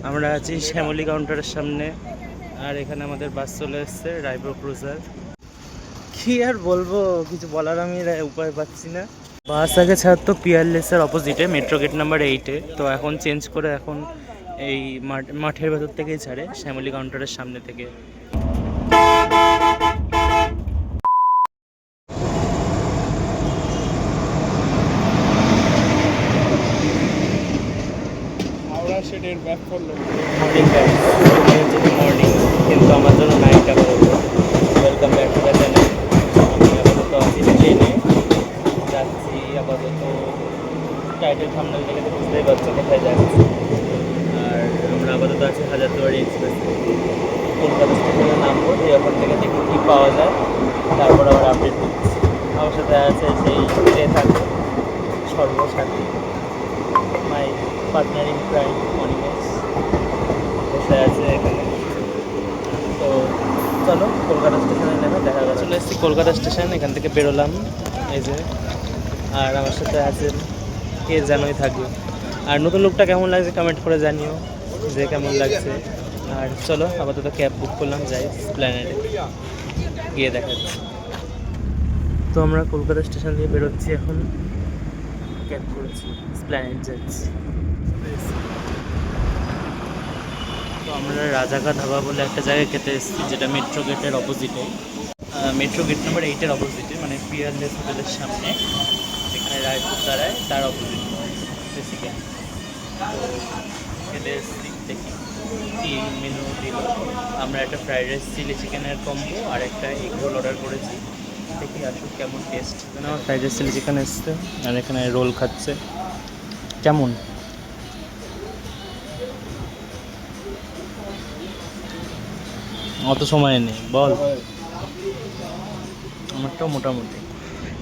আমরা আছি শ্যামলী কাউন্টারের সামনে, আর এখানে আমাদের বাস চলে এসছে রায়পুর ক্রুজার। কি আর বলবো, কিছু বলার আমি উপায় পাচ্ছি না। বাস আগে ছাড়তো পিয়ারলেসের অপোজিটে, মেট্রো গেট নাম্বার 8-এ, তো এখন চেঞ্জ করে এখন এই মাঠের ভেতর থেকেই ছাড়ে, শ্যামলী কাউন্টারের সামনে থেকে। মর্নিং, কিন্তু আমার জন্য নাইট আপাতত। Welcome back to the channel. আমি আপাতত আছি ট্রেনে, যাচ্ছি আপাতত। টাইটেল থাম্বনেল দেখে তো বুঝতেই পারছো কোথায় যাচ্ছি। আর আমরা আপাতত আছি হাজারদুয়ারি এক্সপ্রেস। কলকাতা স্টেশনে নামবো, দিয়ে ওখান থেকে দেখি কী পাওয়া যায়, তারপর আবার আপডেট দিচ্ছি। আমার সাথে আছে সেই ট্রেন থাকবে সর্বসাথী, my partner in crime Animesh বসে আছে এখানে। তো চলো কলকাতা স্টেশনে নেমে দেখা যাচ্ছে। চলে এসেছি কলকাতা স্টেশন, এখান থেকে বেরোলাম এই যে। আর আমার সাথে আছেন কে জানোই থাকবে। আর নতুন লোকটা কেমন লাগছে কমেন্ট করে জানিও যে কেমন লাগছে। আর চলো আপাতত ক্যাব বুক করলাম, যাই প্ল্যানেটে গিয়ে দেখাচ্ছি। তো আমরা কলকাতা স্টেশন দিয়ে বেরোচ্ছি এখন, ক্যাব করেছি, প্ল্যানেট যাচ্ছি। তো আমরা রাজাকা ধাবা বলে একটা জায়গায় খেতে এসেছি, যেটা মেট্রো গেটের অপোজিটে, মেট্রো গেট নাম্বার 8-এর অপোজিটে, মানে পিয়ারলেস হোটেলের সামনে, যেখানে রায়পুর দাঁড়ায় তার অপোজিটে বেসিক্যালি। তো খেতে এসেছি, দেখি কী মেনু দিল। আমরা একটা ফ্রাইড রাইস চিলি চিকেনের কম্বো আর একটা এগ রোল অর্ডার করেছি, দেখি আসুক কেমন টেস্ট। এখানে আমার ফ্রাইড রাইস চিলি চিকেন এসছে, আর এখানে রোল খাচ্ছে। কেমন? অত সময় নেই বল, আমারটাও মোটামুটি।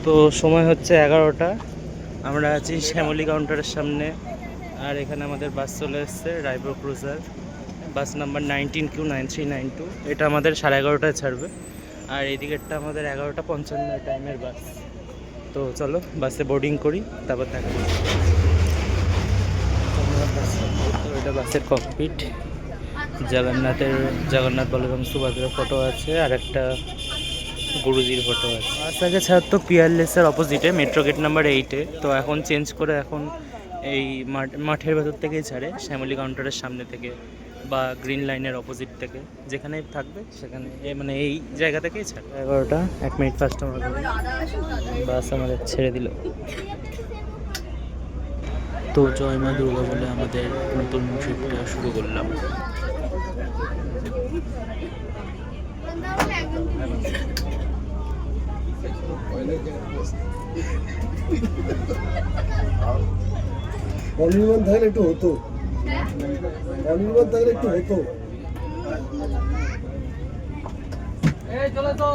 তো সময় হচ্ছে 11টা, আমরা আছি শ্যামলী কাউন্টারের সামনে, আর এখানে আমাদের বাস চলে এসছে Raipur cruiser, bus number 19Q9392। এটা আমাদের 11:30টায় ছাড়বে, আর এই দিকেরটা আমাদের 11:55 টাইমের বাস। তো চলো বাসে বোর্ডিং করি, তারপর দেখা যাচ্ছে। এটা বাসের ককপিট, জগন্নাথ বলরাম সুভদ্রা ফটো আছে, আর একটা গুরুজির ফটো আছে। বাস আগে ছাড়তো পিয়ারলেসের অপোজিটে, মেট্রো গেট নাম্বার 8-এ, তো এখন চেঞ্জ করে এখন এই মাঠের ভেতর থেকেই ছাড়ে, শ্যামলী কাউন্টারের সামনে থেকে বা গ্রিন লাইনের অপোজিট থেকে, যেখানে থাকবে সেখানে, মানে এই জায়গা থেকেই ছাড়ে। 11টা 1 মিনিট ফার্স্ট আমাদের বাস আমাদের ছেড়ে দিল। তো জয় মা দুর্গা বলে আমাদের নতুন ট্রিপটা শুরু করলাম। অনির্বাণ থাকলে একটু হতো, অনির্বাণ থাকলে একটু হতো। চলে তো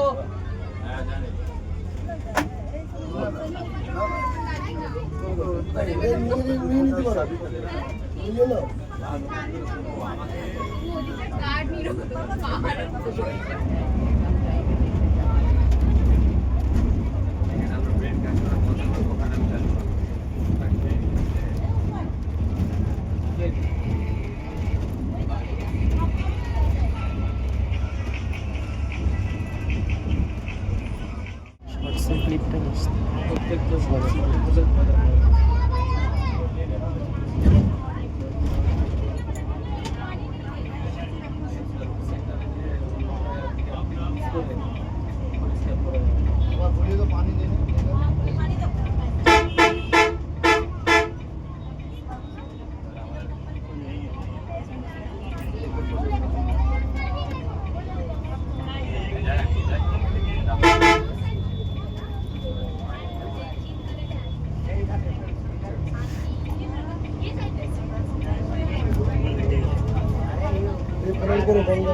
ক্লিপটা প্রত্যেকটা পানি দেনে করে বন্ধ।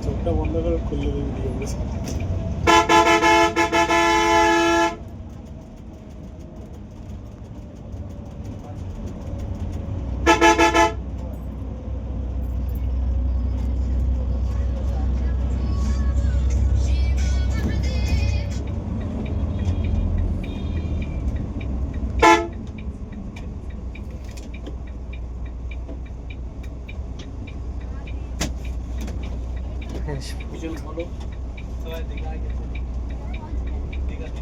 চোখটা বন্ধ করে খুললে দেবে বিশাল ভালো সবাই দেখা গেছে ঠিক আছে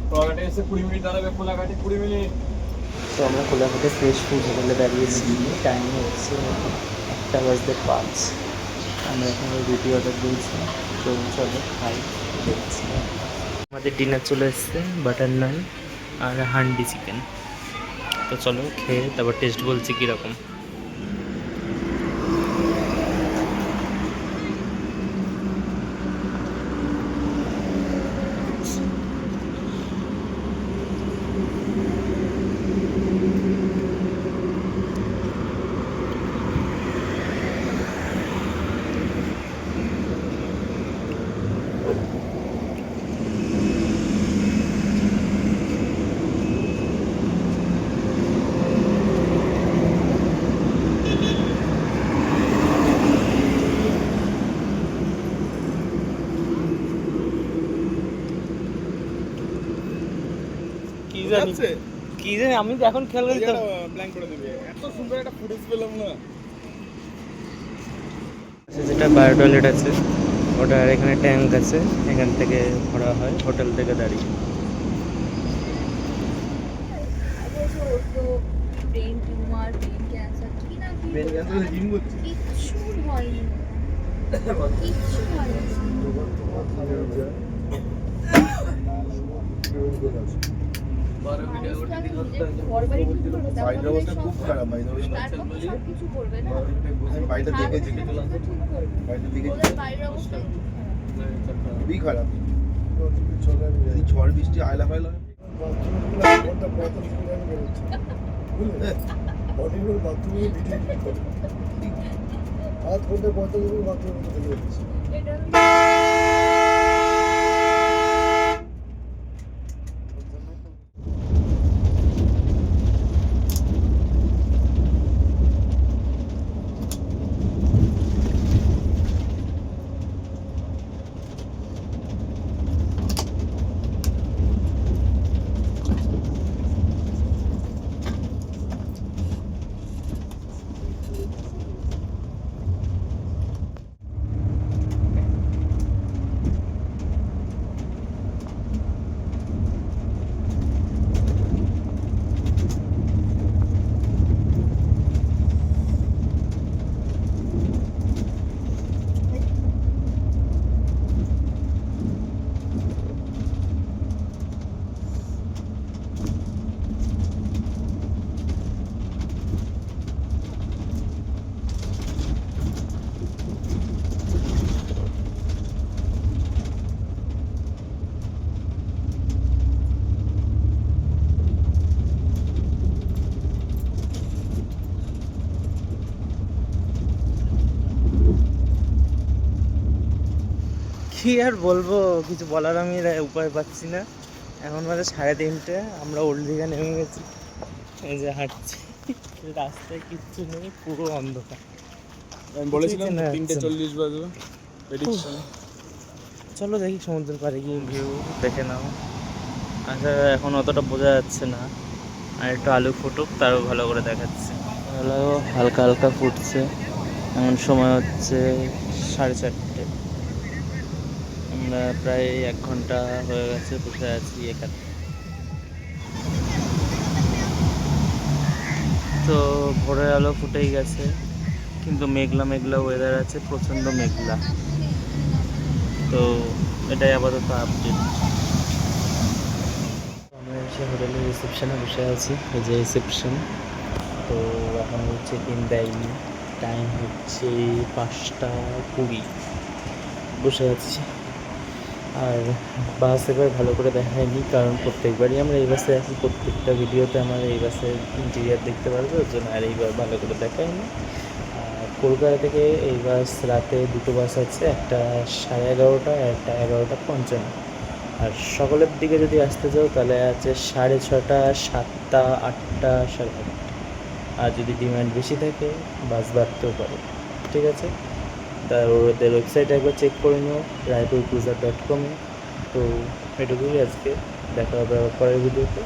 কোলাঘাটে এসে 20 মিনিট দাঁড়াবে কোলাঘাটে 20 মিনিট তো আমরা কোলাঘাটে ফ্রেশ ফুড হোটেলে দাঁড়িয়েছি টাইম হচ্ছে 1:05 আমরা এখন রুটি অর্ডার দিয়েছি তো চলো খাই দেখছি আমাদের ডিনার চলে এসছে বাটার নান আর হান্ডি চিকেন তো চলো খেয়ে তারপর টেস্ট বলছি কীরকম কি জানি আমি তো এখন খেয়াল করি তো প্ল্যান করে দেবে এত সুন্দর একটা ফুটেজ পেলাম না যেটা বায়ো টয়লেট আছে ওটার এখানে ট্যাঙ্ক আছে এখান থেকে ভরা হয় হোটেল থেকে দাঁড়িয়ে ব্রেন টিউমার ব্রেন ক্যান্সার কি না কি ব্রেন ক্যান্সার জিম করছি কিচ্ছু হয়নি কিচ্ছু হয়নি ঘরবাড়ি ঠিক করবে বাইরের অবস্থা খুব খারাপ বাইরের অবস্থা তারপর সব কিছু করবে না আমি বাড়িতে দেখেছি ঠিক করবে বাড়িতে দেখেছি ওদের বাইরের অবস্থা খুবই খারাপ যদি ঝড় বৃষ্টি আয়লা ফাইলা এটা কি আর বলবো কিছু বলার আমি উপায় পাচ্ছি না এখন বাজে 3:30 আমরা ওল্ড দীঘা নেমে গেছি এই যে হাঁটছি, রাস্তায় কিচ্ছু নেই, পুরো অন্ধকার। আমি বলেছিলাম কিছুই চেনা যাচ্ছে না। 3:40 বাজবে প্রেডিকশন। চলো দেখি সমুদ্রের পাড়ে গিয়ে ভিউ দেখে নাও। আচ্ছা এখন অতটা বোঝা যাচ্ছে না, আর একটু আলু ফুটুক তারও ভালো করে দেখাচ্ছে। আলো হালকা হালকা ফুটছে, এমন সময় হচ্ছে 4:30। আমরা প্রায় 1 ঘন্টা হয়ে গেছে বসে আছি এখানে। তো ভোরের আলো ফুটেই গেছে, কিন্তু মেঘলা মেঘলা ওয়েদার আছে, প্রচণ্ড মেঘলা। তো এটাই আপাতত আপডেট। আমরা এসে হোটেলের রিসেপশনে বসে আছি, এই যে রিসেপশন। তো এখন চেক ইন দেয়নি, টাইম হচ্ছে 5:20। বসে আছি। আর বাস এবার ভালো করে দেখায়নি, কারণ প্রত্যেকবারই আমরা এই বাসে আসি, প্রত্যেকটা ভিডিওতে আমার এই বাসের ইন্টেরিয়ার দেখতে পারবো, ওর জন্য আর এইবার ভালো করে দেখায়নি। আর কলকাতা থেকে এই বাস রাতে 2টো বাস আছে, একটা 11:30 আর একটা 11:55। আর সকালের দিকে যদি আসতে চাও তাহলে আছে 6:30, 7টা, 8টা, 8:30। আর যদি ডিমান্ড বেশি থাকে বাস বাড়তেও পারে। ঠিক আছে, তার ওদের ওয়েবসাইটে একবার চেক করে নিও, raipurcruiser.com-এ। তো এটুকুই আজকে, দেখা হবে আবার পরের ভিডিওতে।